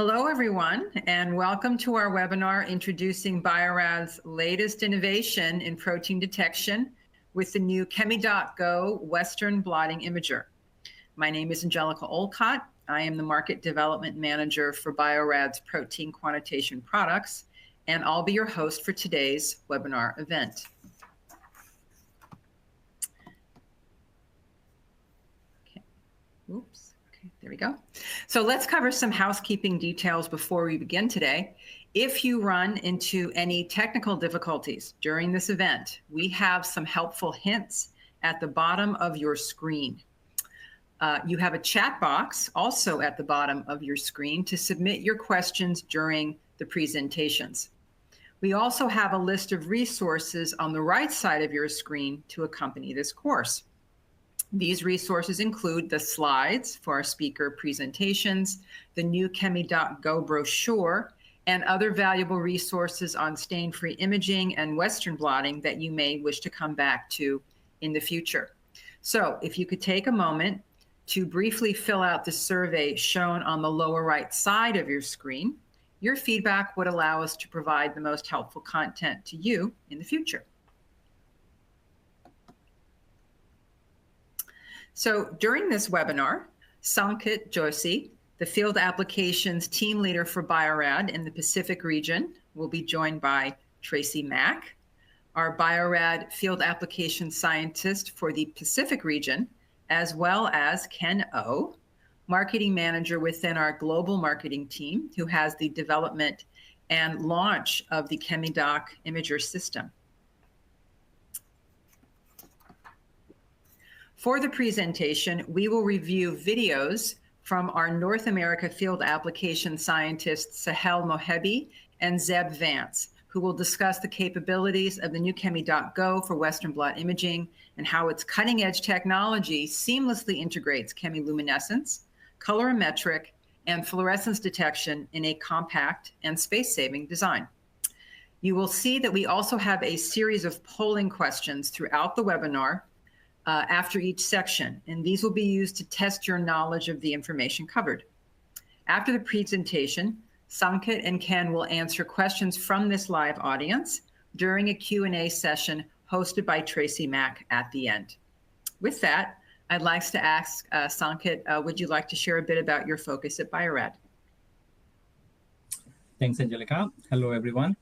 Hello, everyone, and welcome to our webinar introducing Bio-Rad's latest innovation in protein detection with the new ChemiDoc Go Western Blotting Imager. My name is Angelica Olcott. I am the Market Development Manager for Bio-Rad's protein quantitation products, and I'll be your host for today's webinar event. Okay. Oops. There we go. So let's cover some housekeeping details before we begin today. If you run into any technical difficulties during this event, we have some helpful hints at the bottom of your screen. You have a chat box also at the bottom of your screen to submit your questions during the presentations. We also have a list of resources on the right side of your screen to accompany this course. These resources include the slides for our speaker presentations, the new ChemiDoc Go brochure, and other valuable resources on stain-free imaging and Western blotting that you may wish to come back to in the future. So if you could take a moment to briefly fill out the survey shown on the lower right side of your screen, your feedback would allow us to provide the most helpful content to you in the future. So during this webinar, Sankit Joshi, the Field Applications Team Leader for Bio-Rad in the Pacific region, will be joined by Tracy Mack, our Bio-Rad Field Applications Scientist for the Pacific region, as well as Ken O, Marketing Manager within our global marketing team, who has the development and launch of the ChemiDoc Imager system. For the presentation, we will review videos from our North America Field Application Scientists Sahel Mohebi and Zeb Vance, who will discuss the capabilities of the new ChemiDoc Go for Western blot imaging and how its cutting-edge technology seamlessly integrates chemiluminescence, colorimetric, and fluorescence detection in a compact and space-saving design. You will see that we also have a series of polling questions throughout the webinar after each section, and these will be used to test your knowledge of the information covered. After the presentation, Sankit and Ken will answer questions from this live audience during a Q&A session hosted by Tracy Mack at the end. With that, I'd like to ask Sankit, would you like to share a bit about your focus at Bio-Rad? Thanks, Angelica. Hello, everyone.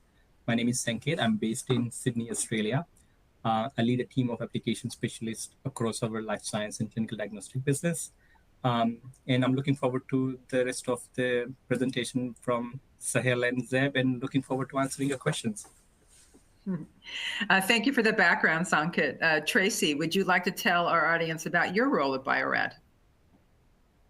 My name is Sankit. I'm based in Sydney, Australia. I lead a team of application specialists across our life science and clinical diagnostic business. And I'm looking forward to the rest of the presentation from Sahel and Zeb, and looking forward to answering your questions. Thank you for the background, Sankit. Tracy, would you like to tell our audience about your role at Bio-Rad?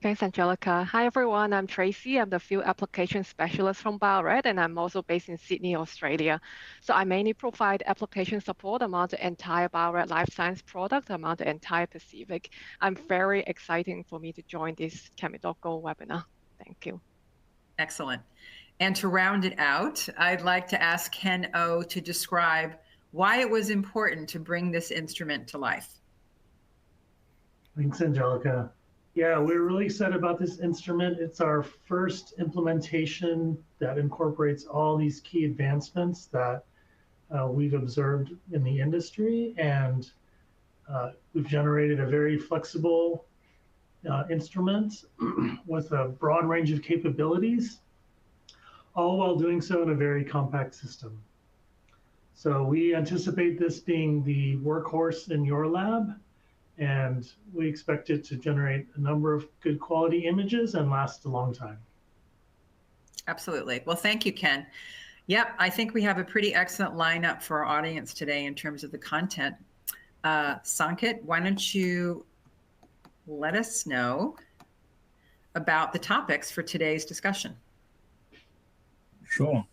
Thanks, Angelica. Hi, everyone. I'm Tracy. I'm the Field Application Specialist from Bio-Rad, and I'm also based in Sydney, Australia. So I mainly provide application support among the entire Bio-Rad life science product, among the entire Pacific. I'm very exciting for me to join this ChemiDoc Go webinar. Thank you. Excellent. And to round it out, I'd like to ask Ken O to describe why it was important to bring this instrument to life. Thanks, Angelica. Yeah, we're really excited about this instrument. It's our first implementation that incorporates all these key advancements that we've observed in the industry, and we've generated a very flexible instrument with a broad range of capabilities, all while doing so in a very compact system. So we anticipate this being the workhorse in your lab, and we expect it to generate a number of good quality images and last a long time. Absolutely. Well, thank you, Ken. Yep, I think we have a pretty excellent lineup for our audience today in terms of the content. Sankit, why don't you let us know about the topics for today's discussion? Sure.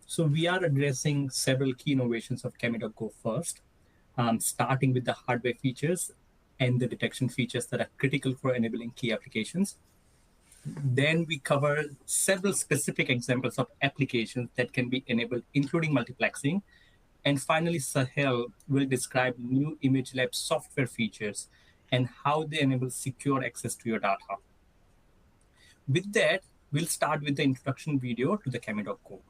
So we are addressing several key innovations of ChemiDoc Go first. Starting with the hardware features and the detection features that are critical for enabling key applications. Then we cover several specific examples of applications that can be enabled, including multiplexing. And finally, Sahel will describe new ImageLab software features and how they enable secure access to your data. With that, we'll start with the introduction video to the ChemiDoc Go.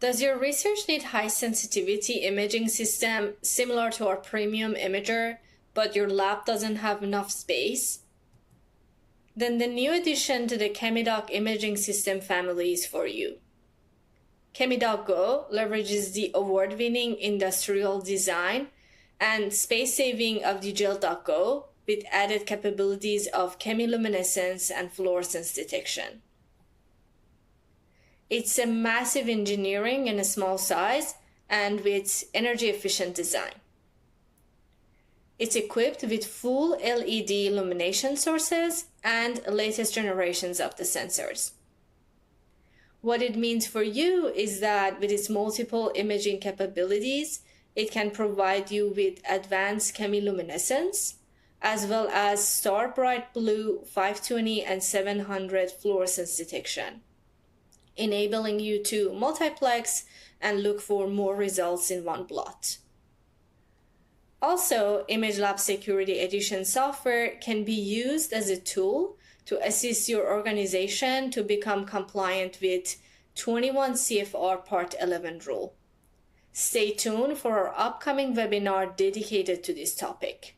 Does your research need high sensitivity imaging system similar to our premium imager, but your lab doesn't have enough space? Then the new addition to the ChemiDoc Imaging System family is for you. ChemiDoc Go leverages the award-winning industrial design and space saving of the gel.Go Go with added capabilities of chemiluminescence and fluorescence detection. It's a massive engineering in a small size and with energy-efficient design. It's equipped with full LED illumination sources and latest generations of the sensors. What it means for you is that with its multiple imaging capabilities, it can provide you with advanced chemiluminescence, as well as StarBright Blue 520 and 700 fluorescence detection, enabling you to multiplex and look for more results in one blot. Also, ImageLab Security Edition software can be used as a tool to assist your organization to become compliant with 21 CFR Part 11 rule. Stay tuned for our upcoming webinar dedicated to this topic.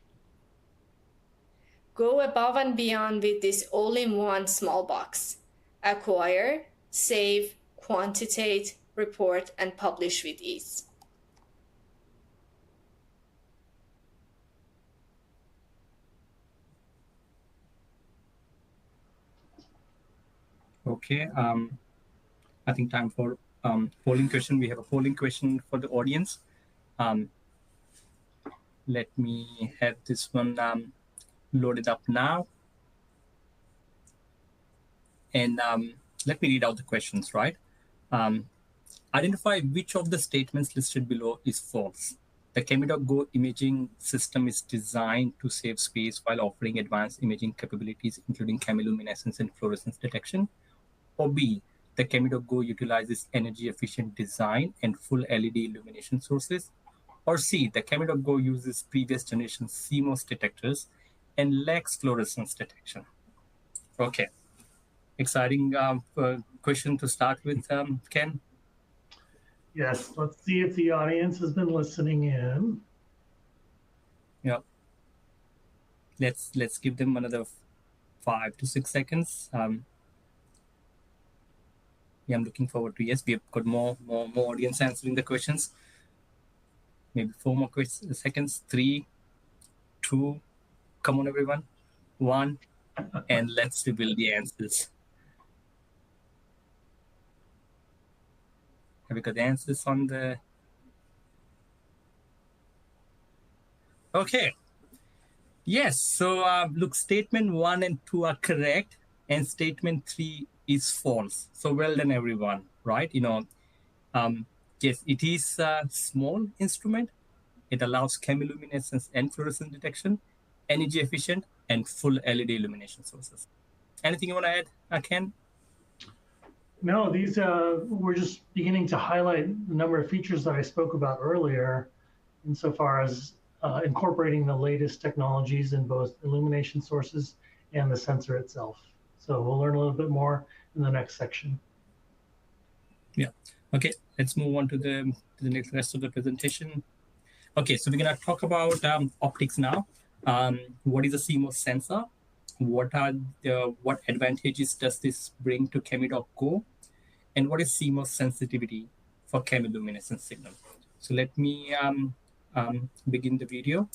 Go above and beyond with this all-in-one small box. Acquire, save, quantitate, report, and publish with ease. Okay, I think time for polling question. We have a polling question for the audience. Let me have this one loaded up now. And let me read out the questions, right? Identify which of the statements listed below is false. The ChemiDoc Go Imaging System is designed to save space while offering advanced imaging capabilities, including chemiluminescence and fluorescence detection. Or B, the ChemiDoc Go utilizes energy-efficient design and full LED illumination sources. Or C, the ChemiDoc Go uses previous generation CMOS detectors and lacks fluorescence detection. Okay, exciting question to start with, Ken. Yes, let's see if the audience has been listening in. Yeah. Let's give them another 5 to 6 seconds. Yeah, I'm looking forward to, yes, we have got more audience answering the questions. Maybe 4 more seconds. 3, 2, come on everyone. 1, and let's reveal the answers. Have we got the answers on the... Okay. Yes, so look, statement 1 and 2 are correct, and statement 3 is false. So well done, everyone, right? Yes, it is a small instrument. It allows chemiluminescence and fluorescence detection, energy efficient, and full LED illumination sources. Anything you want to add, Ken? No, these we're just beginning to highlight the number of features that I spoke about earlier, insofar as incorporating the latest technologies in both illumination sources and the sensor itself. So we'll learn a little bit more in the next section. Yeah. Okay. Let's move on to the next rest of the presentation. Okay. So we're gonna talk about optics now. What is a CMOS sensor? What advantages does this bring to ChemiDoc Go? And what is CMOS sensitivity for chemiluminescence signal? So let me begin the video.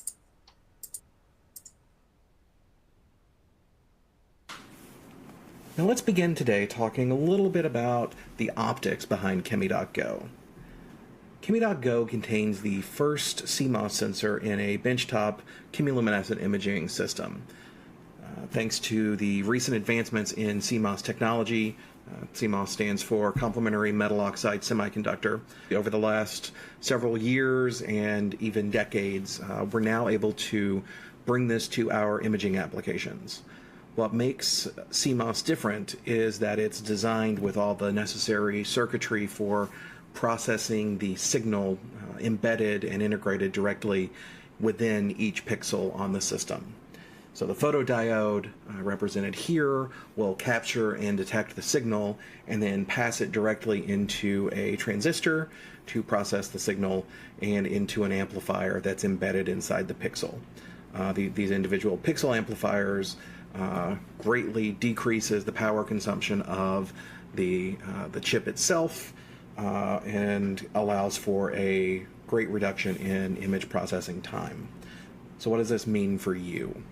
Now let's begin today talking a little bit about the optics behind ChemiDoc Go. ChemiDoc Go contains the first CMOS sensor in a benchtop chemiluminescent imaging system. Thanks to the recent advancements in CMOS technology, CMOS stands for complementary metal oxide semiconductor. Over the last several years and even decades, we're now able to bring this to our imaging applications. What makes CMOS different is that it's designed with all the necessary circuitry for processing the signal embedded and integrated directly within each pixel on the system. So the photodiode represented here will capture and detect the signal and then pass it directly into a transistor to process the signal and into an amplifier that's embedded inside the pixel. These individual pixel amplifiers greatly decreases the power consumption of the chip itself and allows for a great reduction in image processing time. So what does this mean for you?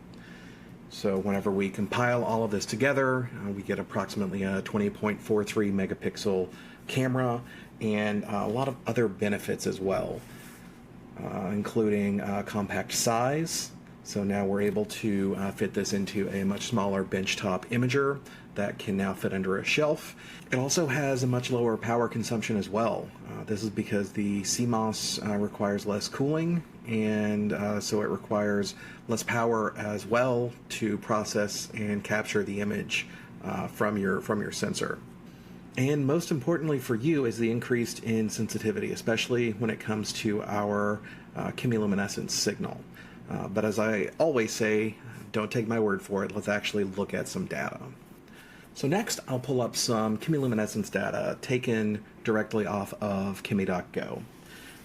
So whenever we compile all of this together, we get approximately a 20.43 megapixel camera and a lot of other benefits as well, including compact size. So now we're able to fit this into a much smaller benchtop imager that can now fit under a shelf. It also has a much lower power consumption as well. This is because the CMOS requires less cooling, and so it requires less power as well to process and capture the image from your sensor. And most importantly for you is the increase in sensitivity, especially when it comes to our chemiluminescent signal. But as I always say, don't take my word for it. Let's actually look at some data. So next, I'll pull up some chemiluminescence data taken directly off of ChemiDoc Go.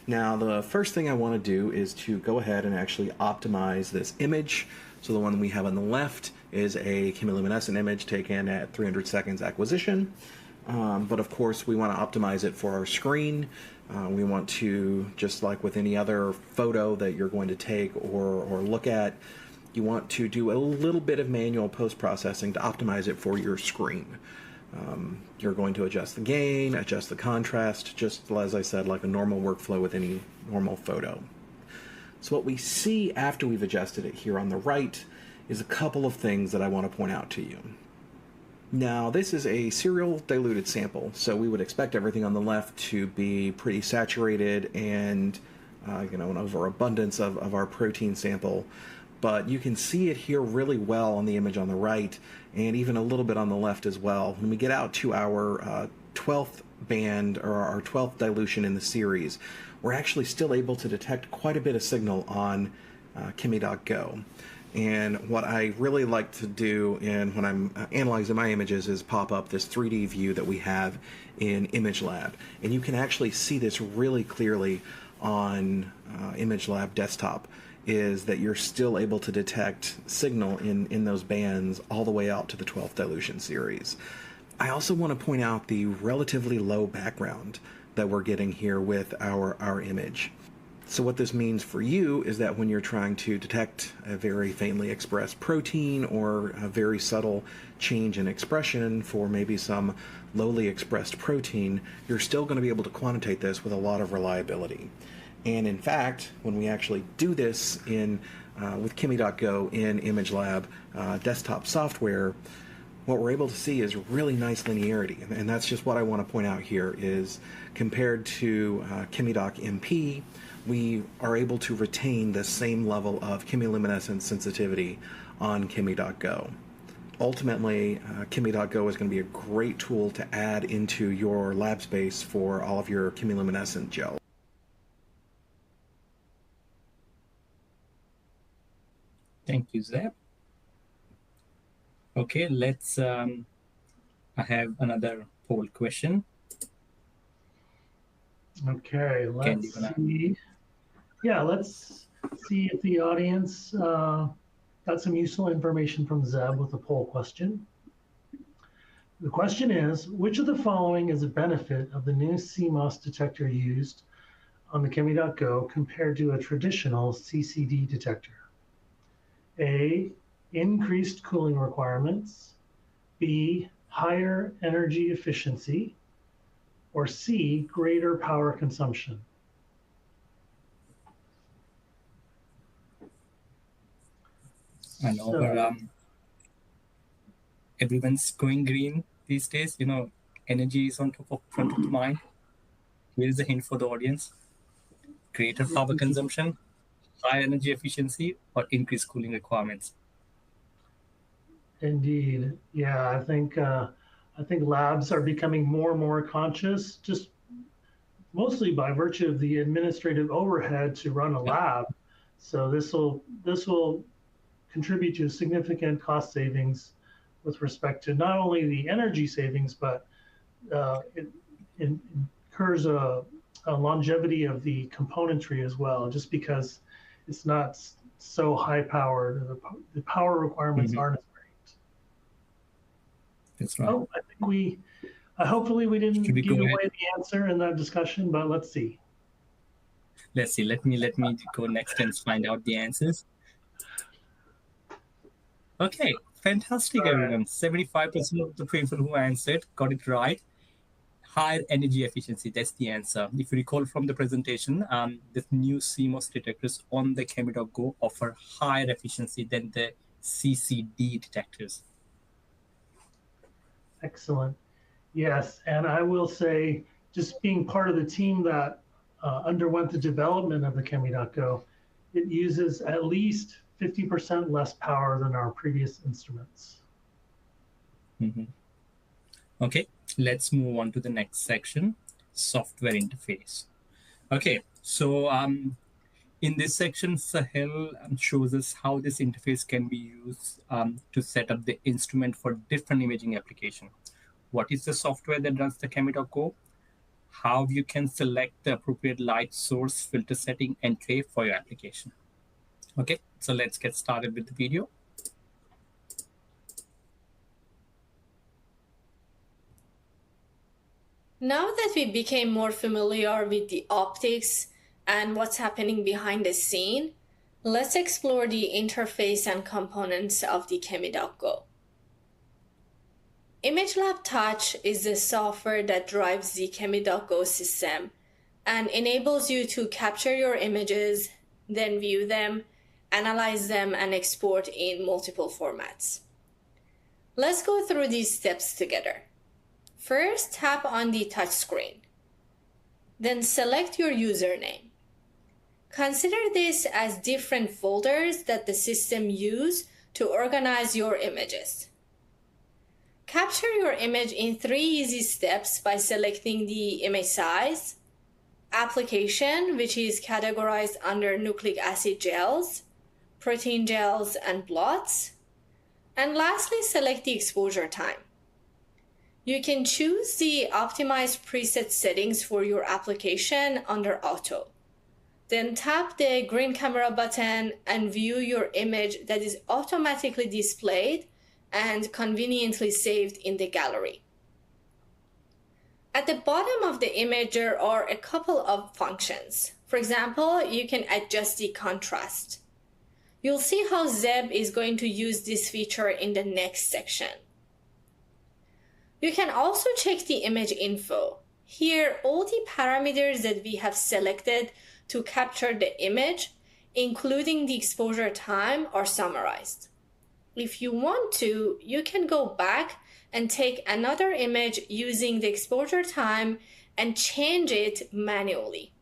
Now, the first thing I want to do is to go ahead and actually optimize this image. So the one we have on the left is a chemiluminescent image taken at 300 seconds acquisition. But of course, we want to optimize it for our screen. We want to, just like with any other photo that you're going to take or look at, you want to do a little bit of manual post-processing to optimize it for your screen. You're going to adjust the gain, adjust the contrast, just as I said, like a normal workflow with any normal photo. So what we see after we've adjusted it here on the right is a couple of things that I want to point out to you. Now, this is a serial diluted sample, so we would expect everything on the left to be pretty saturated and an overabundance of our protein sample. But you can see it here really well on the image on the right, and even a little bit on the left as well. When we get out to our 12th band, or our 12th dilution in the series, we're actually still able to detect quite a bit of signal on ChemiDoc Go. And what I really like to do when I'm analyzing my images is pop up this 3D view that we have in ImageLab. And you can actually see this really clearly on ImageLab desktop, is that you're still able to detect signal in those bands all the way out to the 12th dilution series. I also want to point out the relatively low background that we're getting here with our image. So what this means for you is that when you're trying to detect a very faintly expressed protein or a very subtle change in expression for maybe some lowly expressed protein, you're still going to be able to quantitate this with a lot of reliability. And in fact, when we actually do this with ChemiDoc Go in ImageLab desktop software, what we're able to see is really nice linearity. And that's just what I want to point out here is compared to ChemiDoc MP, we are able to retain the same level of chemiluminescent sensitivity on ChemiDoc Go. Ultimately, ChemiDoc Go is going to be a great tool to add into your lab space for all of your chemiluminescent gels. Thank you, Zeb. Okay, let's, I have another poll question. Okay, let's see. Yeah, let's see if the audience got some useful information from Zeb with a poll question. The question is, which of the following is a benefit of the new CMOS detector used on the ChemiDoc Go compared to a traditional CCD detector? A, increased cooling requirements, B, higher energy efficiency, or C, greater power consumption? I know everyone's going green these days. Energy is on front of the mind. Here is a hint for the audience. Greater power consumption, high energy efficiency, or increased cooling requirements. Indeed. Yeah, I think labs are becoming more and more conscious, just mostly by virtue of the administrative overhead to run a lab. So this will contribute to significant cost savings with respect to not only the energy savings, but it incurs a longevity of the componentry as well, just because it's not so high powered. The power requirements aren't as great. That's right. Oh, I think hopefully we didn't give away the answer in that discussion, but let's see. Let's see. Let me go next and find out the answers. Okay, fantastic, everyone. 75% of the people who answered got it right. Higher energy efficiency, that's the answer. If you recall from the presentation, the new CMOS detectors on the ChemiDoc Go offer higher efficiency than the CCD detectors. Excellent. Yes, and I will say, just being part of the team that underwent the development of the ChemiDoc Go, it uses at least 50% less power than our previous instruments. Okay, let's move on to the next section, software interface. Okay, so in this section, Sahil shows us how this interface can be used to set up the instrument for different imaging applications. What is the software that runs the ChemiDoc Go? How you can select the appropriate light source, filter setting, and tray for your application. Okay, so let's get started with the video. Now that we became more familiar with the optics and what's happening behind the scene, let's explore the interface and components of the ChemiDoc Go. ImageLab Touch is the software that drives the ChemiDoc Go system and enables you to capture your images, then view them, analyze them, and export in multiple formats. Let's go through these steps together. First, tap on the touch screen. Then select your username. Consider this as different folders that the system uses to organize your images. Capture your image in 3 easy steps by selecting the image size, application, which is categorized under nucleic acid gels, protein gels, and blots, and lastly, select the exposure time. You can choose the optimized preset settings for your application under Auto. Then tap the green camera button and view your image that is automatically displayed and conveniently saved in the gallery. At the bottom of the image, there are a couple of functions. For example, you can adjust the contrast. You'll see how Zeb is going to use this feature in the next section. You can also check the image info. Here, all the parameters that we have selected to capture the image, including the exposure time, are summarized. If you want to, you can go back and take another image using the exposure time and change it manually.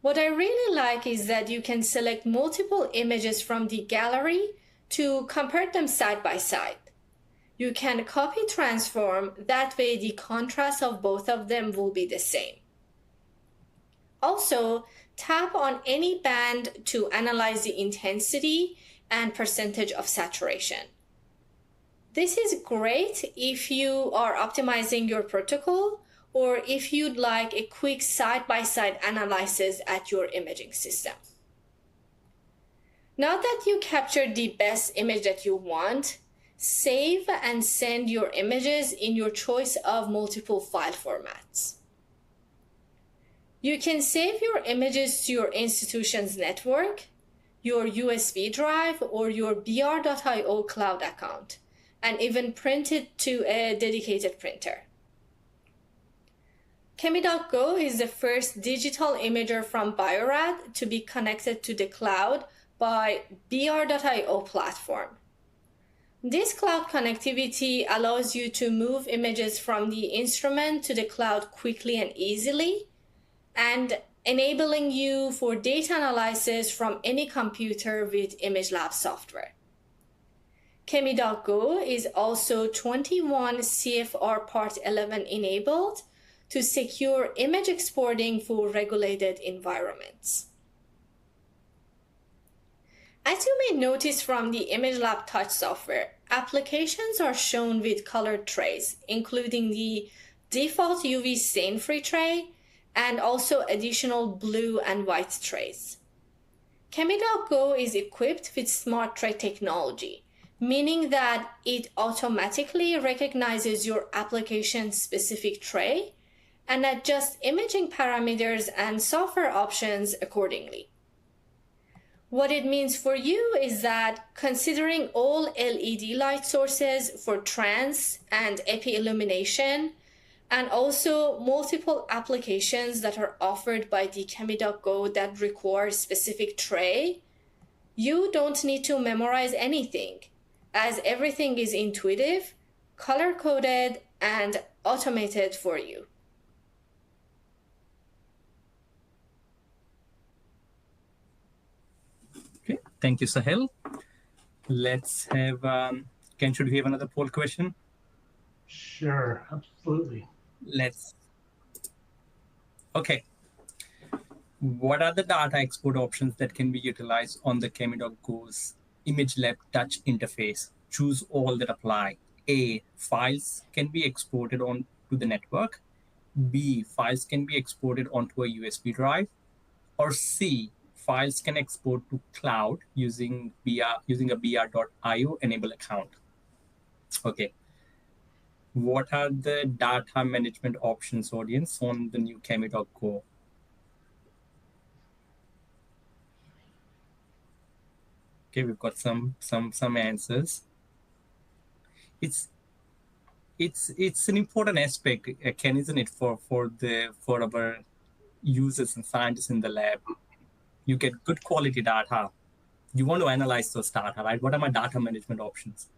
What I really like is that you can select multiple images from the gallery to compare them side by side. You can copy transform, that way the contrast of both of them will be the same. Also, tap on any band to analyze the intensity and percentage of saturation. This is great if you are optimizing your protocol or if you'd like a quick side-by-side analysis at your imaging system. Now that you captured the best image that you want, save and send your images in your choice of multiple file formats. You can save your images to your institution's network, your USB drive, or your br.io cloud account, and even print it to a dedicated printer. ChemiDoc Go is the first digital imager from Bio-Rad to be connected to the cloud by br.io platform. This cloud connectivity allows you to move images from the instrument to the cloud quickly and easily, and enabling you for data analysis from any computer with ImageLab software. ChemiDoc Go is also 21 CFR Part 11 enabled to secure image exporting for regulated environments. As you may notice from the ImageLab Touch software, applications are shown with colored trays, including the default UV stain-free tray and also additional blue and white trays. ChemiDoc Go is equipped with Smart Tray technology, meaning that it automatically recognizes your application-specific tray and adjusts imaging parameters and software options accordingly. What it means for you is that considering all LED light sources for trans and epi illumination, and also multiple applications that are offered by the ChemiDoc Go that require specific tray, you don't need to memorize anything, as everything is intuitive, color-coded, and automated for you. Okay, thank you, Sahil. Let's have, Ken, should we have another poll question? Sure, absolutely. Okay. What are the data export options that can be utilized on the ChemiDoc Go's ImageLab Touch interface? Choose all that apply. A, files can be exported onto the network. B, files can be exported onto a USB drive. Or C, files can export to cloud using a br.io enable account. Okay. What are the data management options, audience, on the new ChemiDoc Go? Okay, we've got some answers. It's an important aspect, Ken, isn't it, for our users and scientists in the lab? You get good quality data. You want to analyze those data, right? What are my data management options?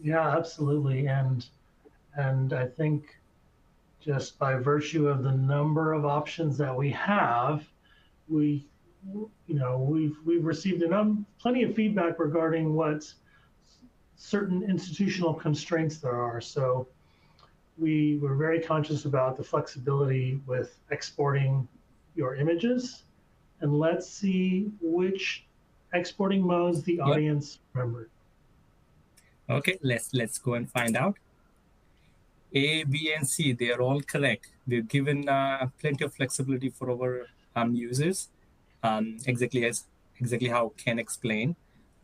Yeah, absolutely. And I think just by virtue of the number of options that we have, we've received plenty of feedback regarding what certain institutional constraints there are. So we were very conscious about the flexibility with exporting your images. And let's see which exporting modes the audience remembered. Okay, let's go and find out. A, B, and C, they are all correct. We've given plenty of flexibility for our users, exactly how Ken explained.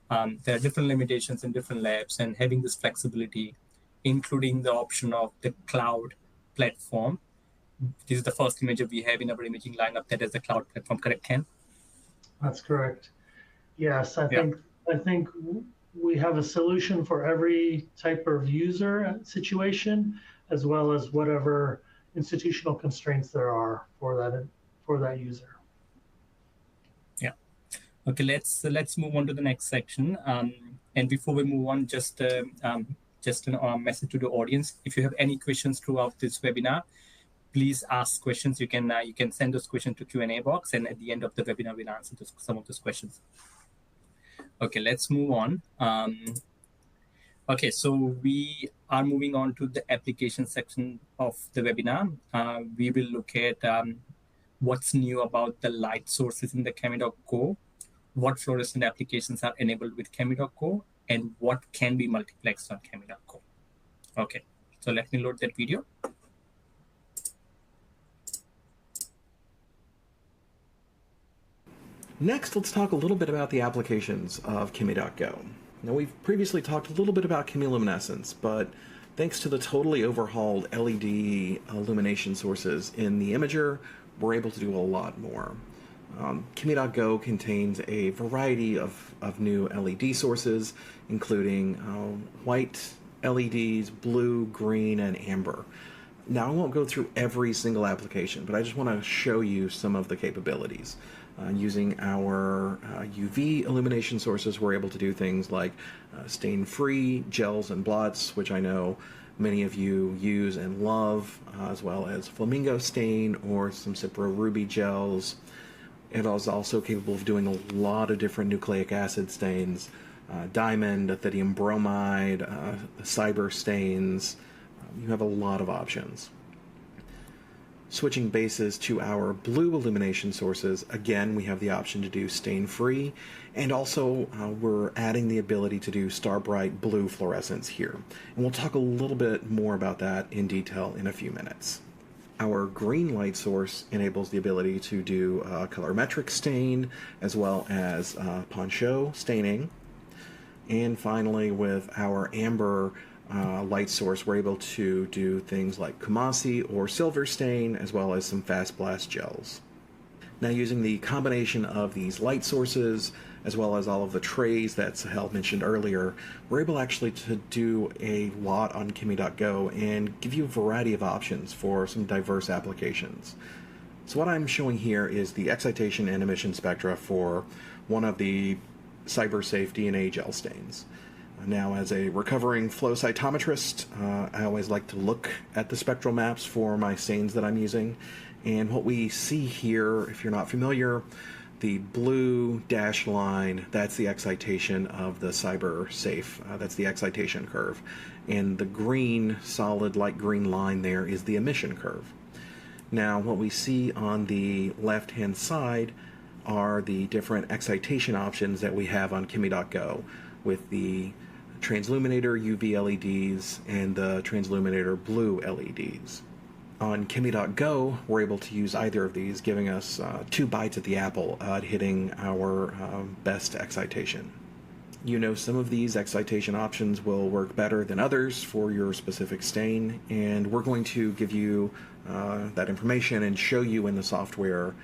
There are different limitations in different labs, and having this flexibility, including the option of the cloud platform. This is the first image we have in our imaging lineup that is the cloud platform, correct, Ken? That's correct. Yes, I think we have a solution for every type of user situation, as well as whatever institutional constraints there are for that user. Yeah. Okay, let's move on to the next section. And before we move on, just a message to the audience: if you have any questions throughout this webinar, please ask questions. You can send those questions to Q&A box, and at the end of the webinar, we'll answer some of those questions. Okay, let's move on. Okay, so we are moving on to the application section of the webinar. We will look at what's new about the light sources in the ChemiDoc Go, what fluorescent applications are enabled with ChemiDoc Go, and what can be multiplexed on ChemiDoc Go. Okay, so let me load that video. Next, let's talk a little bit about the applications of ChemiDoc Go. Now, we've previously talked a little bit about chemiluminescence, but thanks to the totally overhauled LED illumination sources in the imager, we're able to do a lot more. ChemiDoc Go contains a variety of new LED sources, including white LEDs, blue, green, and amber. Now, I won't go through every single application, but I just want to show you some of the capabilities. Using our UV illumination sources, we're able to do things like stain-free gels and blots, which I know many of you use and love, as well as flamingo stain or some Cipro ruby gels. It is also capable of doing a lot of different nucleic acid stains, diamond, lithium bromide, cyber stains. You have a lot of options. Switching bases to our blue illumination sources, again, we have the option to do stain-free, and also we're adding the ability to do StarBright Blue fluorescence here. And we'll talk a little bit more about that in detail in a few minutes. Our green light source enables the ability to do colorimetric stain, as well as poncho staining. And finally, with our amber light source, we're able to do things like Kumasi or silver stain, as well as some fast blast gels. Now, using the combination of these light sources, as well as all of the trays that Sahel mentioned earlier, we're able actually to do a lot on ChemiDoc Go and give you a variety of options for some diverse applications. So what I'm showing here is the excitation and emission spectra for one of the cyber-safe DNA gel stains. Now, as a recovering flow cytometrist, I always like to look at the spectral maps for my stains that I'm using. And what we see here, if you're not familiar, the blue dashed line, that's the excitation of the cyber safe. That's the excitation curve. And the green, solid light green line there is the emission curve. Now, what we see on the left-hand side are the different excitation options that we have on ChemiDoc Go, with the transluminator UV LEDs and the transluminator blue LEDs. On ChemiDoc Go, we're able to use either of these, giving us 2 bites at the apple at hitting our best excitation. You know, some of these excitation options will work better than others for your specific stain, and we're going to give you that information and show you in the software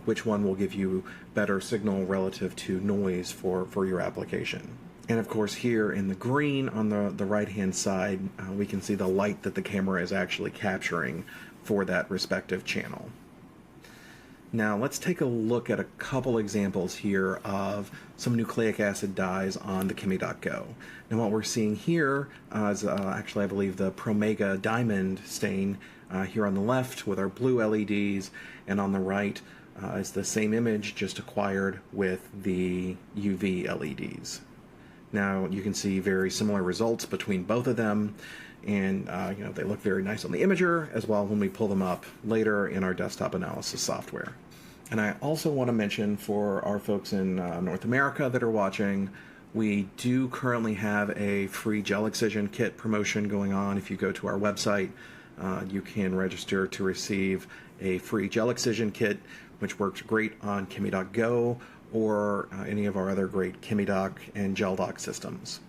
which one will give you better signal relative to noise for your application. And of course, here in the green on the right-hand side, we can see the light that the camera is actually capturing for that respective channel. Now, let's take a look at a couple examples here of some nucleic acid dyes on the ChemiDoc Go. Now, what we're seeing here is actually, I believe, the Promega diamond stain here on the left with our blue LEDs, and on the right is the same image just acquired with the UV LEDs. Now, you can see very similar results between both of them, and you know, they look very nice on the imager as well when we pull them up later in our desktop analysis software. And I also want to mention for our folks in North America that are watching, we do currently have a free gel excision kit promotion going on. If you go to our website, you can register to receive a free gel excision kit, which works great on ChemiDoc Go or any of our other great ChemiDoc and GelDoc systems.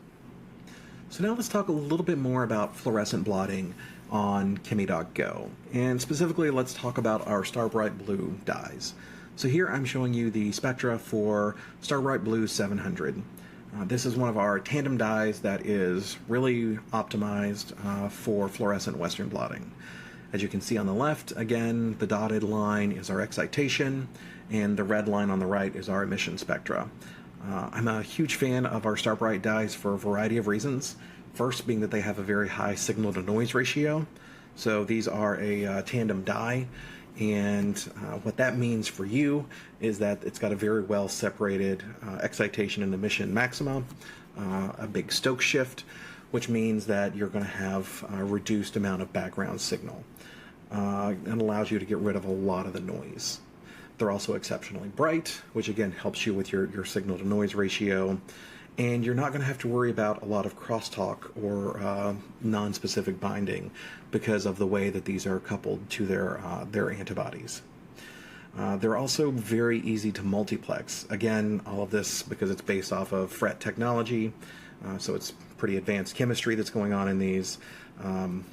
So now let's talk a little bit more about fluorescent blotting on ChemiDoc Go. And specifically, let's talk about our StarBright Blue dyes. So here I'm showing you the spectra for StarBright Blue 700. This is one of our tandem dyes that is really optimized for fluorescent Western blotting. As you can see on the left, again, the dotted line is our excitation, and the red line on the right is our emission spectra. I'm a huge fan of our StarBright dyes for a variety of reasons. First being that they have a very high signal-to-noise ratio. So these are a tandem dye, and what that means for you is that it's got a very well-separated excitation and emission maxima, a big Stokes shift, which means that you're going to have a reduced amount of background signal. And allows you to get rid of a lot of the noise. They're also exceptionally bright, which again helps you with your signal-to-noise ratio. And you're not going to have to worry about a lot of crosstalk or non-specific binding because of the way that these are coupled to their antibodies. They're also very easy to multiplex. Again, all of this because it's based off of FRET technology, so it's pretty advanced chemistry that's going on in these.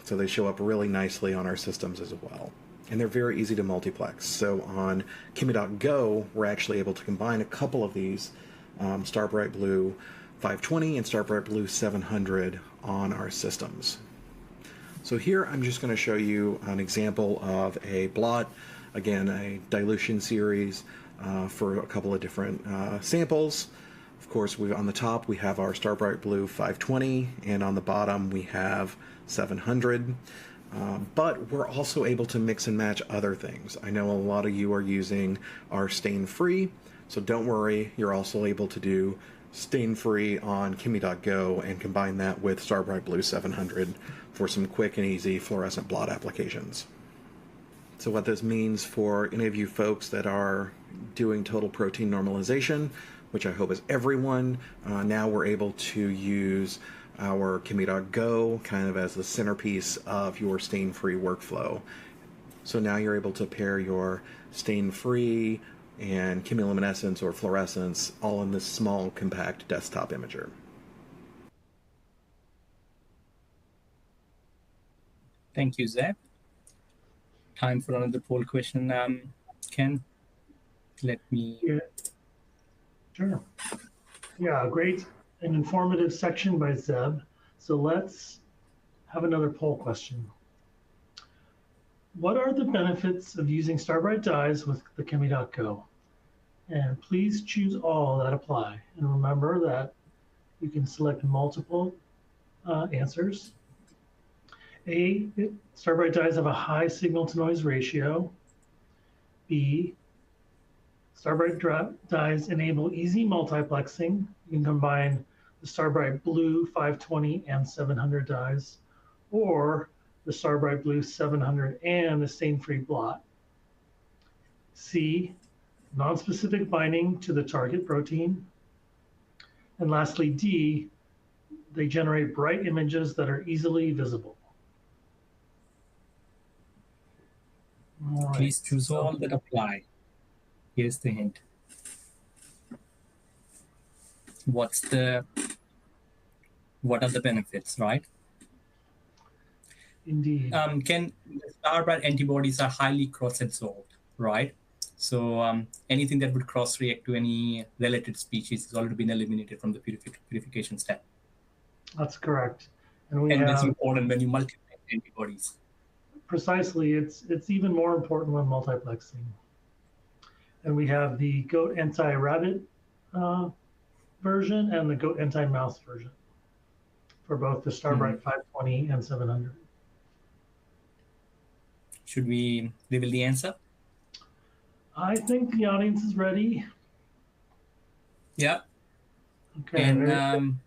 So they show up really nicely on our systems as well. And they're very easy to multiplex. So on ChemiDoc Go, we're actually able to combine a couple of these, StarBright Blue 520 and StarBright Blue 700 on our systems. So here I'm just going to show you an example of a blot, again, a dilution series for a couple of different samples. Of course, on the top we have our StarBright Blue 520, and on the bottom we have 700. But we're also able to mix and match other things. I know a lot of you are using our stain-free, so don't worry, you're also able to do stain-free on ChemiDoc Go and combine that with StarBright Blue 700 for some quick and easy fluorescent blot applications. So what this means for any of you folks that are doing total protein normalization, which I hope is everyone, now we're able to use our ChemiDoc Go kind of as the centerpiece of your stain-free workflow. So now you're able to pair your stain-free and chemiluminescence or fluorescence all in this small, compact desktop imager. Thank you, Zeb. Time for another poll question. Ken, let me... Yeah. Sure. Yeah, great and informative section by Zeb. So let's have another poll question. What are the benefits of using StarBright dyes with the ChemiDoc Go? And please choose all that apply. And remember that you can select multiple answers. A, StarBright dyes have a high signal to noise ratio. B, StarBright dyes enable easy multiplexing. You can combine the StarBright Blue 520 and 700 dyes, or the StarBright Blue 700 and the stain-free blot. C, non-specific binding to the target protein. And lastly, D, they generate bright images that are easily visible. All right. Please choose all that apply. Here's the hint. What are the benefits, right? Indeed. StarBright antibodies are highly cross-absorbed, right? So anything that would cross-react to any related species has already been eliminated from the purification step. That's correct. And that's important when you multiplex antibodies. Precisely, it's even more important when multiplexing. And we have the goat anti-rabbit version and the goat anti-mouse version for both the StarBright 520 and 700. Should we reveal the answer? I think the audience is ready. Yeah. Okay. And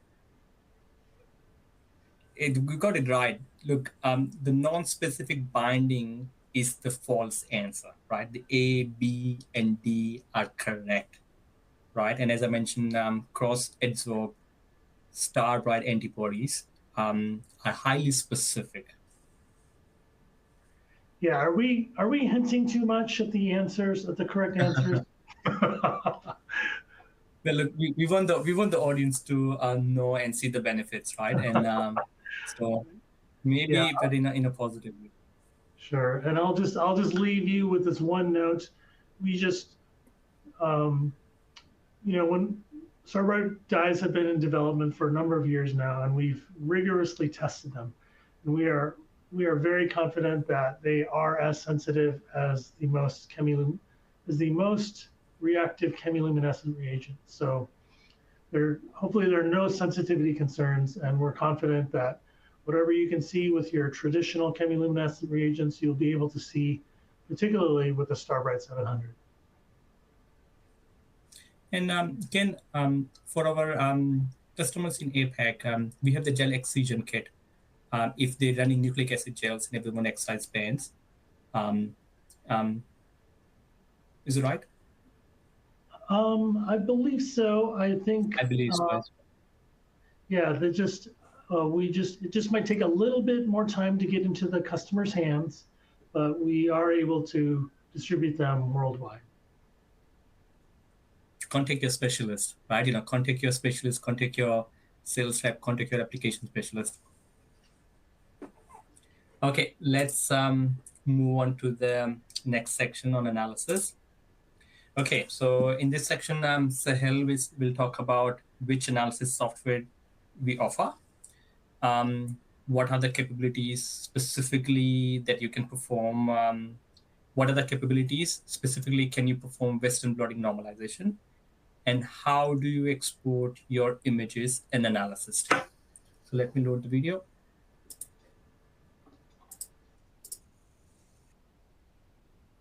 we got it right. Look, the non-specific binding is the false answer, right? The A, B, and D are correct, right? And as I mentioned, cross-absorbed StarBright antibodies are highly specific. Yeah, are we hinting too much at the answers, at the correct answers? Well, look, we want the audience to know and see the benefits, right? And so maybe, but in a positive way. Sure, and I'll just leave you with this one note. We just, when StarBright dyes have been in development for a number of years now, and we've rigorously tested them, and we are very confident that they are as sensitive as the most reactive chemiluminescent reagents. So hopefully there are no sensitivity concerns, and we're confident that whatever you can see with your traditional chemiluminescent reagents, you'll be able to see, particularly with the StarBright 700. And Ken, for our customers in Apac, we have the gel excision kit. If they're running nucleic acid gels in everyone X size bands, is it right? I believe so. I believe so. Yeah, they just it just might take a little bit more time to get into the customer's hands, but we are able to distribute them worldwide. Contact your specialist, right? Contact your specialist, contact your sales rep, contact your application specialist. Okay, let's move on to the next section on analysis. Okay, so in this section, Sahel will talk about which analysis software we offer. What are the capabilities specifically that you can perform? What are the capabilities specifically can you perform Western blotting normalization? And how do you export your images and analysis to? So let me load the video.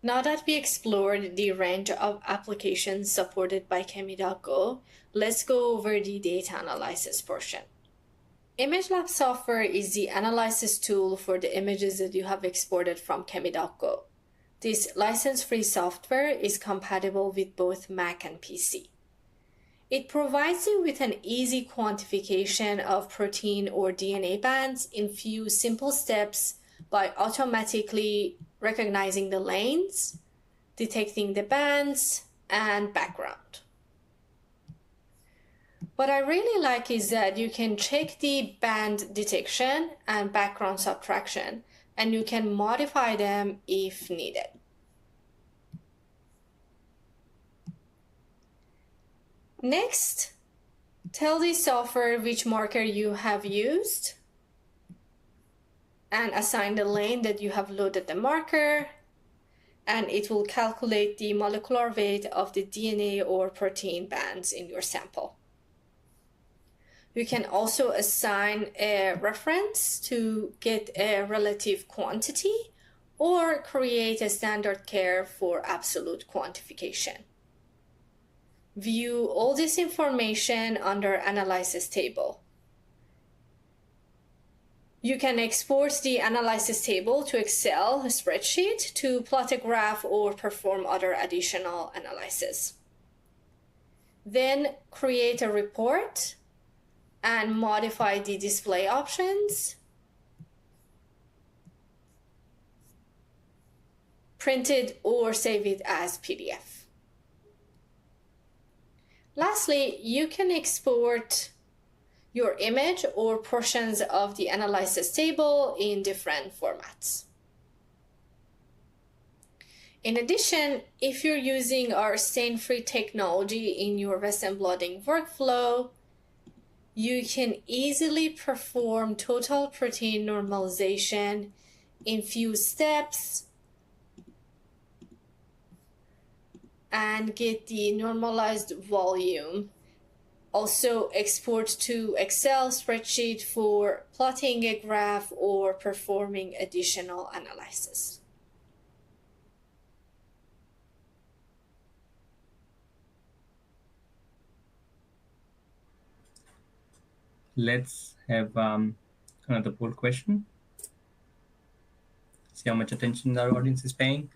Now that we explored the range of applications supported by ChemiDoc Go, let's go over the data analysis portion. ImageLab software is the analysis tool for the images that you have exported from ChemiDoc Go. This license-free software is compatible with both Mac and PC. It provides you with an easy quantification of protein or DNA bands in few simple steps by automatically recognizing the lanes, detecting the bands, and background. What I really like is that you can check the band detection and background subtraction, and you can modify them if needed. Next, tell the software which marker you have used and assign the lane that you have loaded the marker, and it will calculate the molecular weight of the DNA or protein bands in your sample. You can also assign a reference to get a relative quantity or create a standard curve for absolute quantification. View all this information under Analysis table. You can export the analysis table to Excel spreadsheet to plot a graph or perform other additional analysis. Then create a report and modify the display options. Print it or save it as PDF. Lastly, you can export your image or portions of the analysis table in different formats. In addition, if you're using our stain-free technology in your Western blotting workflow, you can easily perform total protein normalization in few steps and get the normalized volume. Also export to Excel spreadsheet for plotting a graph or performing additional analysis. Let's have another poll question. See how much attention our audience is paying.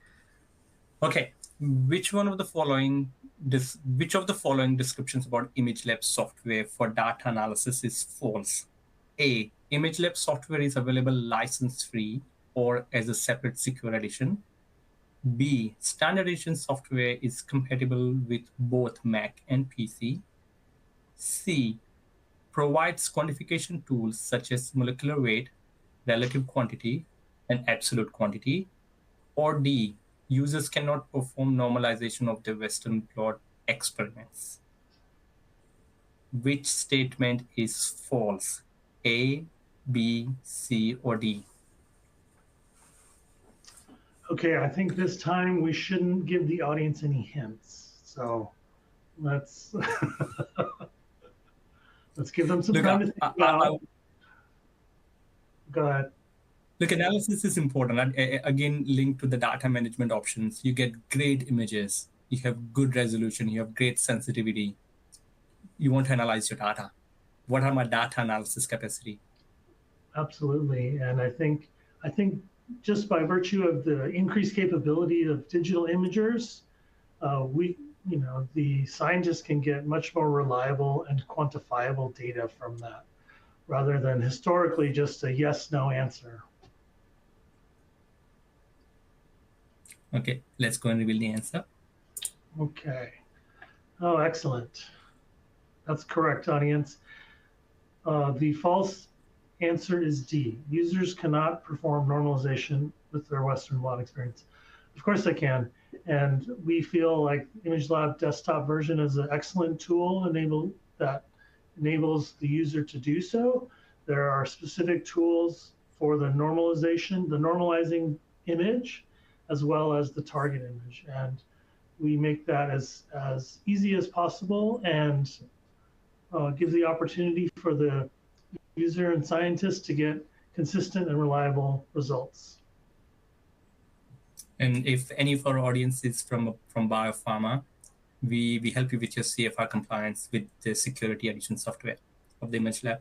Okay, which of the following descriptions about ImageLab software for data analysis is false? A, ImageLab software is available license-free or as a separate secure edition. B, standard edition software is compatible with both Mac and PC. C, provides quantification tools such as molecular weight, relative quantity, and absolute quantity. Or D, users cannot perform normalization of their Western blot experiments. Which statement is false? A, B, C, or D? Okay, I think this time we shouldn't give the audience any hints. So let's let's give them some time to think about. Go ahead. Look, analysis is important. Again, linked to the data management options. You get great images. You have good resolution. You have great sensitivity. You want to analyze your data. What are my data analysis capacity? Absolutely, and I think just by virtue of the increased capability of digital imagers, the scientists can get much more reliable and quantifiable data from that, rather than historically just a yes/no answer. Okay, let's go and reveal the answer. Okay. Oh, excellent. That's correct, audience. The false answer is D. Users cannot perform normalization with their Western blot experience. Of course they can. And we feel like ImageLab desktop version is an excellent tool that enables the user to do so. There are specific tools for the normalizing image, as well as the target image. And we make that as easy as possible and give the opportunity for the user and scientists to get consistent and reliable results. And if any of our audience is from biopharma, we help you with your CFR compliance with the security addition software of the image lab.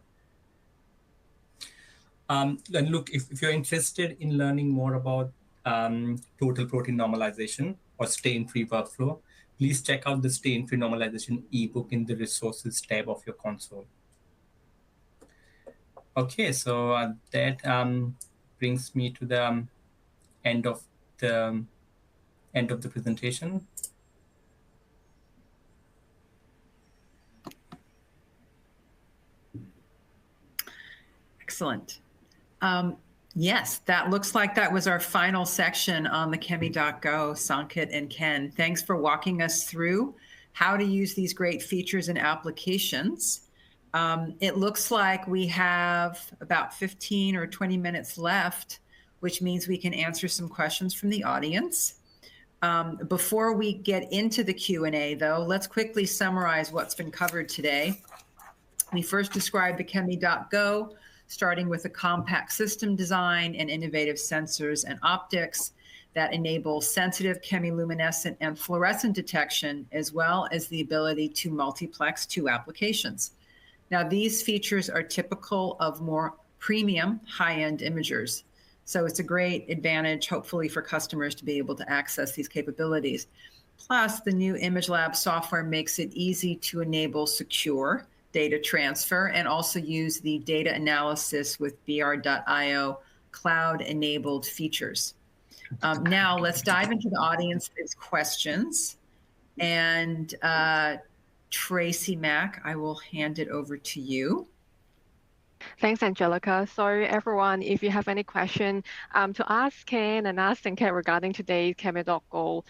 And look, if you're interested in learning more about total protein normalization or stain-free workflow, please check out the stain-free normalization ebook in the resources tab of your console. Okay, so that brings me to the end of the presentation. Excellent. Yes, that looks like that was our final section on the ChemiDoc Go, Sanket and Ken. Thanks for walking us through how to use these great features and applications. It looks like we have about 15 or 20 minutes left, which means we can answer some questions from the audience. Before we get into the Q&A, though, let's quickly summarize what's been covered today. We first described the ChemiDoc Go, starting with a compact system design and innovative sensors and optics that enable sensitive chemiluminescent and fluorescent detection, as well as the ability to multiplex two applications. Now, these features are typical of more premium high-end imagers. So it's a great advantage, hopefully, for customers to be able to access these capabilities. Plus, the new ImageLab software makes it easy to enable secure data transfer and also use the data analysis with BR.io cloud-enabled features. Now, let's dive into the audience's questions. And Tracy Mack, I will hand it over to you. Thanks, Angelica. So everyone, if you have any question to ask Ken and ask Sanket regarding today's ChemiDoc Go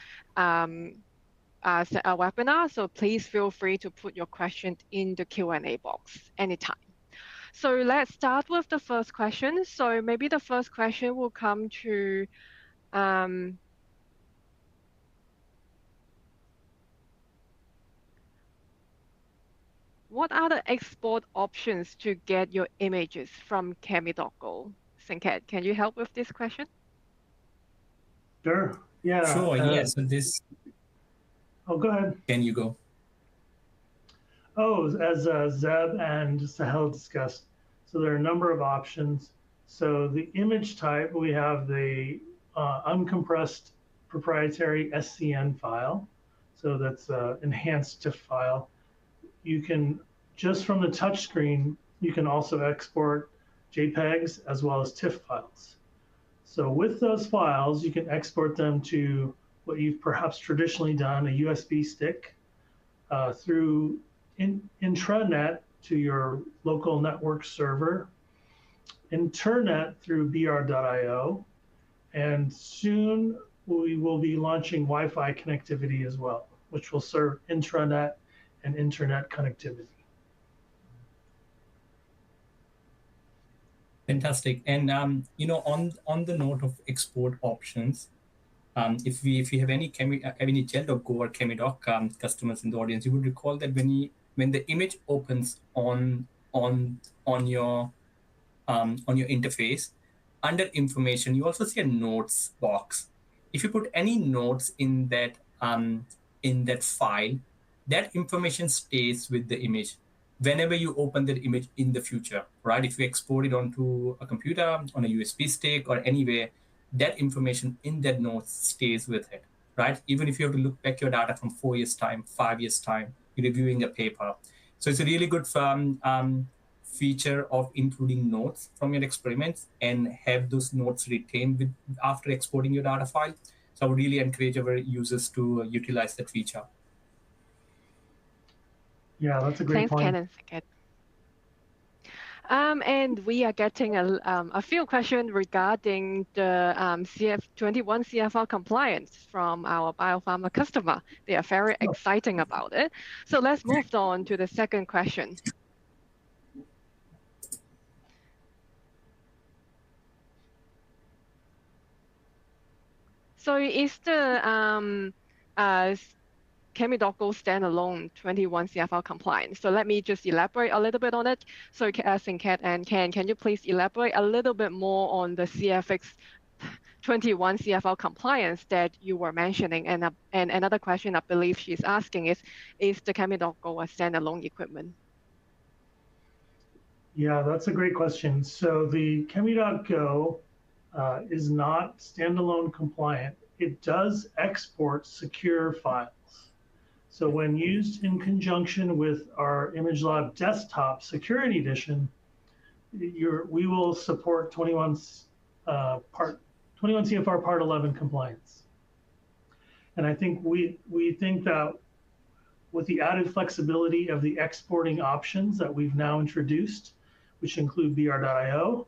webinar, so please feel free to put your question in the Q&A box anytime. So let's start with the first question. So maybe the first question will come to what are the export options to get your images from ChemiDoc Go? Sanket, can you help with this question? Sure. Yeah. Sure. Yes. So this. Oh, go ahead. Can you go? Oh, as Zeb and Sahel discussed, so there are a number of options. So the image type, we have the uncompressed proprietary SCN file. So that's enhanced TIFF file. You can, just from the touch screen, you can also export JPEGs as well as TIFF files. So with those files, you can export them to what you've perhaps traditionally done, a USB stick, through intranet to your local network server, internet through br.io, and soon we will be launching Wi-Fi connectivity as well, which will serve intranet and internet connectivity. Fantastic. And you know, on the note of export options, if we have any ChemiDoc Go or ChemiDoc customers in the audience, you would recall that when the image opens on your interface, under information, you also see a notes box. If you put any notes in that file, that information stays with the image whenever you open that image in the future, right? If you export it onto a computer, on a USB stick, or anywhere, that information in that notes stays with it, right? Even if you have to look back your data from 4 years' time, 5 years' time, you're reviewing a paper. So it's a really good feature of including notes from your experiments and have those notes retained after exporting your data file. So I would really encourage our users to utilize that feature. Yeah, that's a great point. Thanks, Ken and Sanket. And we are getting a few questions regarding the CF21 CFR compliance from our biopharma customer. They are very exciting about it. So let's move on to the second question. So is the ChemiDoc Go standalone 21 CFR compliant? So let me just elaborate a little bit on it. So Sanket and Ken, can you please elaborate a little bit more on the CFX 21 CFR compliance that you were mentioning. And another question I believe she's asking is the ChemiDoc Go a standalone equipment? Yeah, that's a great question. So the ChemiDoc Go is not standalone compliant. It does export secure files. So when used in conjunction with our ImageLab Desktop Security Edition, we will support 21 CFR Part 11 compliance. And I think we think that with the added flexibility of the exporting options that we've now introduced, which include BR.io,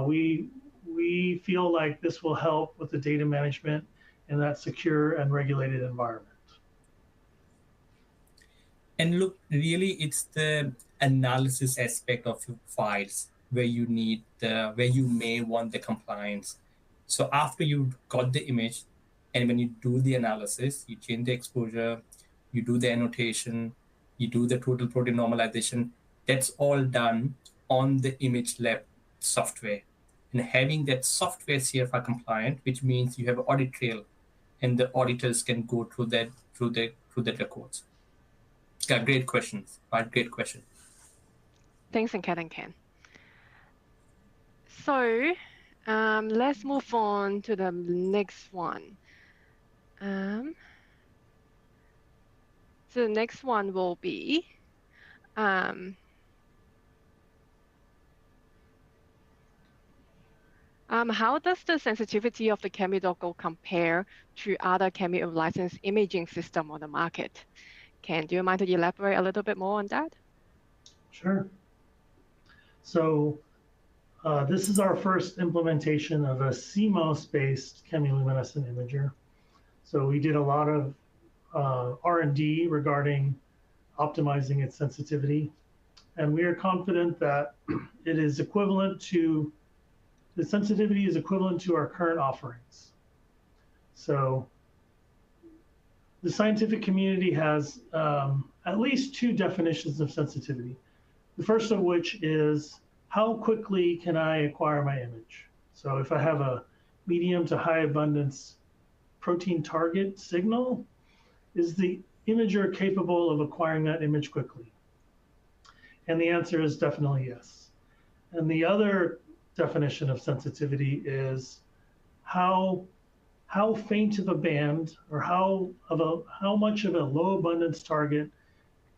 we feel like this will help with the data management in that secure and regulated environment. And look, really, it's the analysis aspect of your files where you may want the compliance. So after you've got the image, and when you do the analysis, you change the exposure, you do the annotation, you do the total protein normalization. That's all done on the ImageLab software. And having that software CFR compliant, which means you have an audit trail, and the auditors can go through the records. Yeah, great questions. Right, great question. Thanks, Kat and Ken. So let's move on to the next one. So the next one will be how does the sensitivity of the ChemiDoc Go compare to other chemiluminescent imaging system on the market? Ken, do you mind to elaborate a little bit more on that? Sure. So this is our first implementation of a CMOS-based chemiluminescent imager. So we did a lot of R&D regarding optimizing its sensitivity. And we are confident that it is equivalent to, the sensitivity is equivalent to our current offerings. So the scientific community has at least two definitions of sensitivity. The first of which is, how quickly can I acquire my image? So if I have a medium to high abundance protein target signal, is the imager capable of acquiring that image quickly? And the answer is definitely yes. And the other definition of sensitivity is how faint of a band, or how much of a low abundance target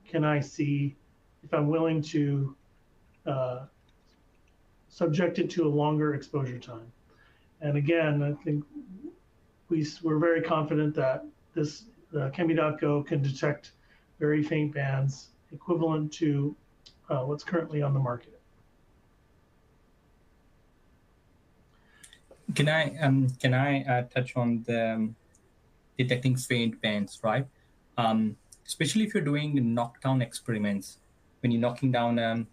can I see if I'm willing to subject it to a longer exposure time. And again, I think we're very confident that this ChemiDoc Go can detect very faint bands equivalent to what's currently on the market. Can I touch on the detecting faint bands, right? Especially if you're doing knockdown experiments, when you're knocking down a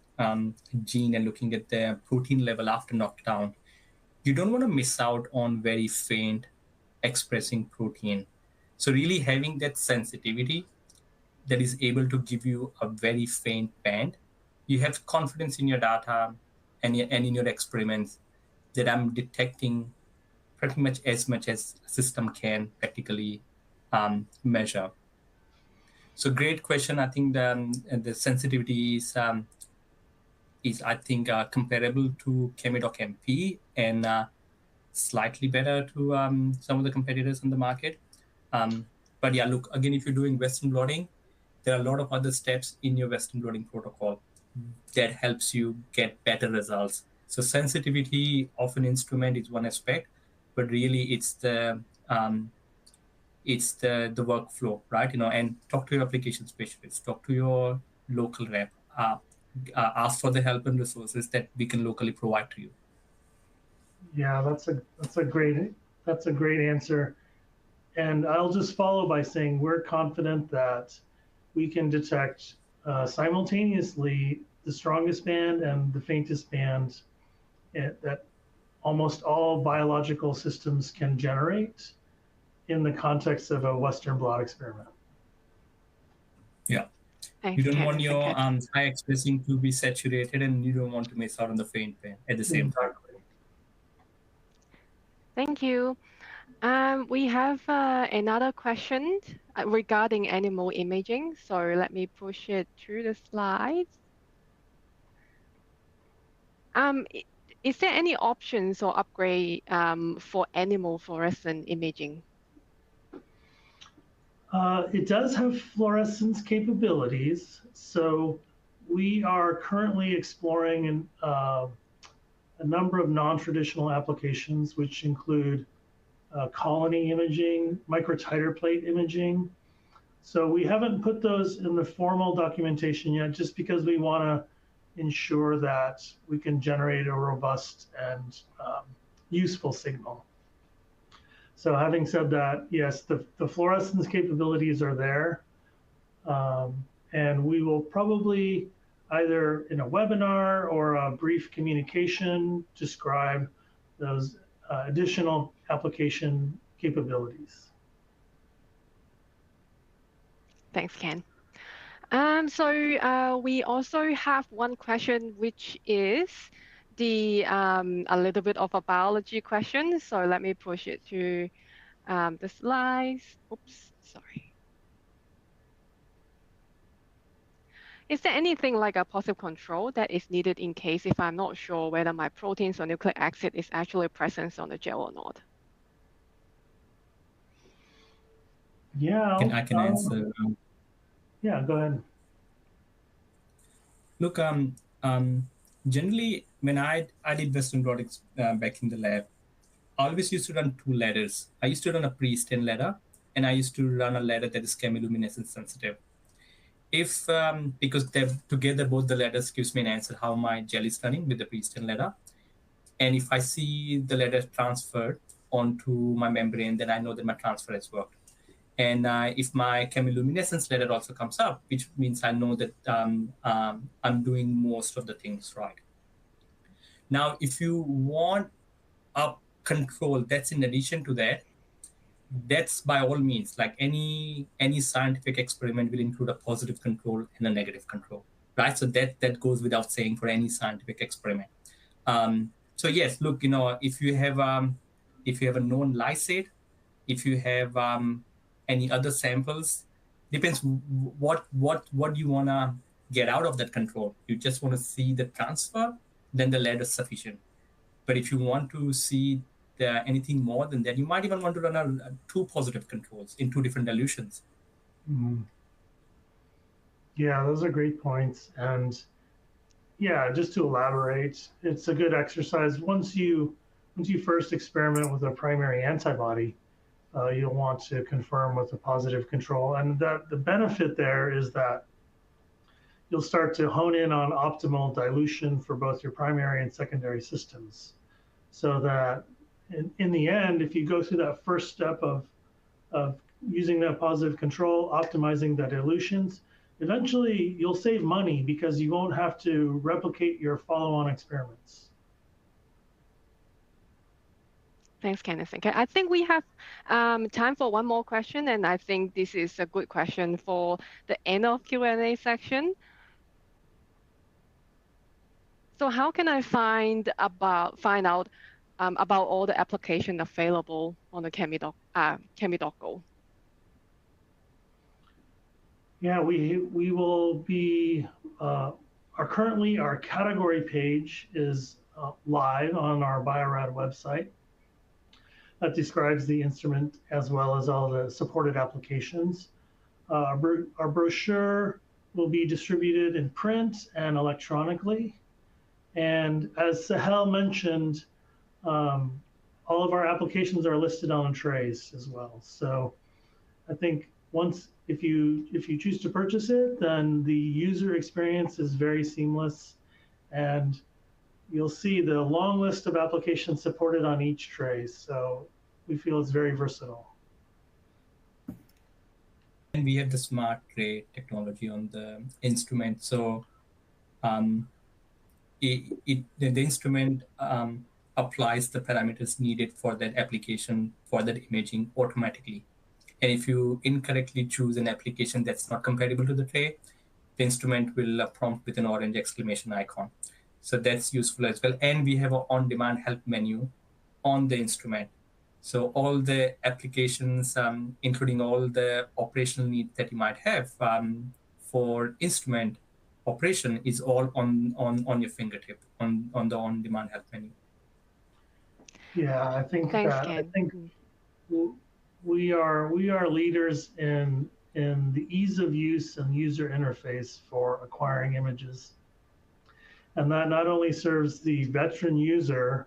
gene and looking at the protein level after knockdown, you don't want to miss out on very faint expressing protein. So really having that sensitivity that is able to give you a very faint band, you have confidence in your data and in your experiments that I'm detecting pretty much as a system can practically measure. So great question. I think the sensitivity is I think comparable to ChemiDoc MP and slightly better to some of the competitors on the market. But yeah, look, again, if you're doing Western blotting, there are a lot of other steps in your Western blotting protocol that helps you get better results. So sensitivity of an instrument is one aspect, but really it's the workflow, right? And talk to your application specialist, talk to your local rep, ask for the help and resources that we can locally provide to you. Yeah, that's a great answer. And I'll just follow by saying we're confident that we can detect simultaneously the strongest band and the faintest band that almost all biological systems can generate in the context of a Western blot experiment. Yeah. You don't want your high expressing to be saturated, and you don't want to miss out on the faint band at the same time. Thank you. We have another question regarding animal imaging. So let me push it through the slides. Is there any options or upgrade for animal fluorescent imaging? It does have fluorescence capabilities. So we are currently exploring a number of non-traditional applications, which include colony imaging, microtiter plate imaging. So we haven't put those in the formal documentation yet, just because we want to ensure that we can generate a robust and useful signal. So having said that, yes, the fluorescence capabilities are there. And we will probably either in a webinar or a brief communication describe those additional application capabilities. Thanks, Ken. So we also have one question, which is a little bit of a biology question. So let me push it to the slides. Oops, sorry. Is there anything like a positive control that is needed in case if I'm not sure whether my proteins or nucleic acid is actually present on the gel or not? Yeah, I can answer. Yeah, go ahead. Look, generally, when I did Western robotics back in the lab, I always used to run two ladders. I used to run a pre-stain ladder, and I used to run a ladder that is chemiluminescent sensitive. If, because together both the ladders gives me an answer how my gel is running with the pre-stain ladder. And if I see the ladder transferred onto my membrane, then I know that my transfer has worked. And if my chemiluminescence ladder also comes up, which means I know that I'm doing most of the things right. Now, if you want a control that's in addition to that, that's by all means, like any scientific experiment will include a positive control and a negative control, right? So that goes without saying for any scientific experiment. So yes, look, if you have a known lysate, if you have any other samples, depends what you want to get out of that control. You just want to see the transfer, then the ladder is sufficient. But if you want to see anything more than that, you might even want to run two positive controls in two different dilutions. Mm-hmm. Yeah, those are great points. And yeah, just to elaborate, it's a good exercise. Once you first experiment with a primary antibody, you'll want to confirm with a positive control. And that the benefit there is that you'll start to hone in on optimal dilution for both your primary and secondary systems. So that in the end, if you go through that first step of using that positive control, optimizing the dilutions, eventually you'll save money because you won't have to replicate your follow-on experiments. Thanks, Kenneth. Okay, I think we have time for one more question, and I think this is a good question for the end of Q&A section. So how can I find out about all the applications available on the ChemiDoc Go? Yeah, we will be currently our category page is live on our Biorad website. That describes the instrument as well as all the supported applications. Our brochure will be distributed in print and electronically. And as Sahel mentioned, all of our applications are listed on trays as well. So I think if you choose to purchase it, then the user experience is very seamless, and you'll see the long list of applications supported on each tray. So we feel it's very versatile. And we have the smart tray technology on the instrument. So the instrument applies the parameters needed for that application, for that imaging automatically. And if you incorrectly choose an application that's not compatible to the tray, the instrument will prompt with an orange exclamation icon. So that's useful as well. And we have an on-demand help menu on the instrument. So all the applications, including all the operational needs that you might have for instrument operation, is all on your fingertip on the on-demand help menu. Yeah, I think Thanks, that Ken. we are leaders in the ease of use and user interface for acquiring images. And that not only serves the veteran user,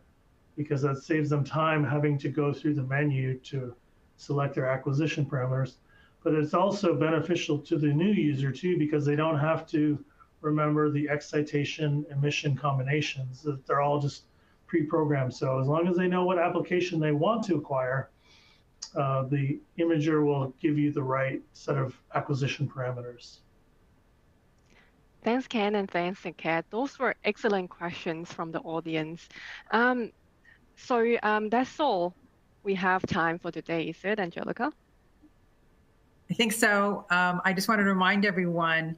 because that saves them time having to go through the menu to select their acquisition parameters, but it's also beneficial to the new user too, because they don't have to remember the excitation emission combinations. They're all just pre-programmed. So as long as they know what application they want to acquire, the imager will give you the right set of acquisition parameters. Thanks, Ken, and thanks, Kat. Those were excellent questions from the audience. So that's all we have time for today, is it, Angelica? I think so. I just want to remind everyone,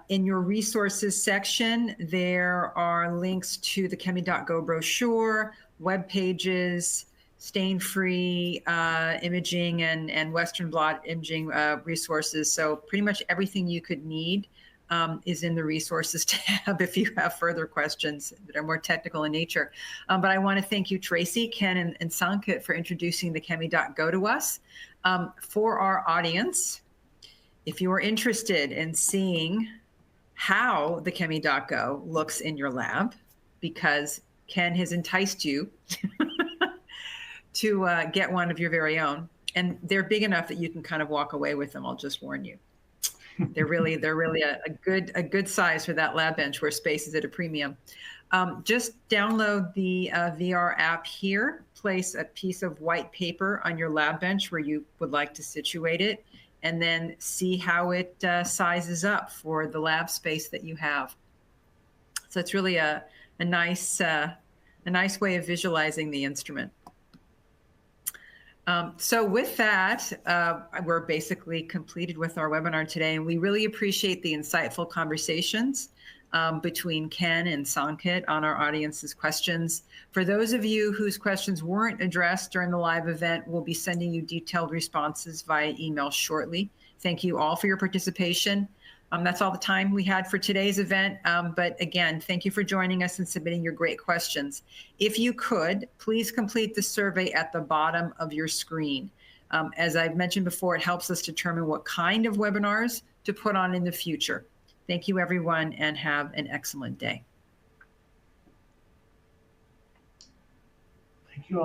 in your resources section, there are links to the ChemiDoc Go brochure, web pages, stain-free imaging and Western blot imaging resources. So pretty much everything you could need is in the resources tab if you have further questions that are more technical in nature. But I want to thank you, Tracy, Ken, and Sanket for introducing the ChemiDoc Go to us. For our audience, if you are interested in seeing how the ChemiDoc Go looks in your lab, because Ken has enticed you to get one of your very own, and they're big enough that you can kind of walk away with them, I'll just warn you. They're really a good size for that lab bench where space is at a premium. Just download the VR app here, place a piece of white paper on your lab bench where you would like to situate it, and then see how it sizes up for the lab space that you have. So it's really a nice way of visualizing the instrument. So with that, we're basically completed with our webinar today, and we really appreciate the insightful conversations between Ken and Sanket on our audience's questions. For those of you whose questions weren't addressed during the live event, we'll be sending you detailed responses via email shortly. Thank you all for your participation. That's all the time we had for today's event. But again, thank you for joining us and submitting your great questions. If you could, please complete the survey at the bottom of your screen. As I've mentioned before, it helps us determine what kind of webinars to put on in the future. Thank you, everyone, and have an excellent day. Thank you all.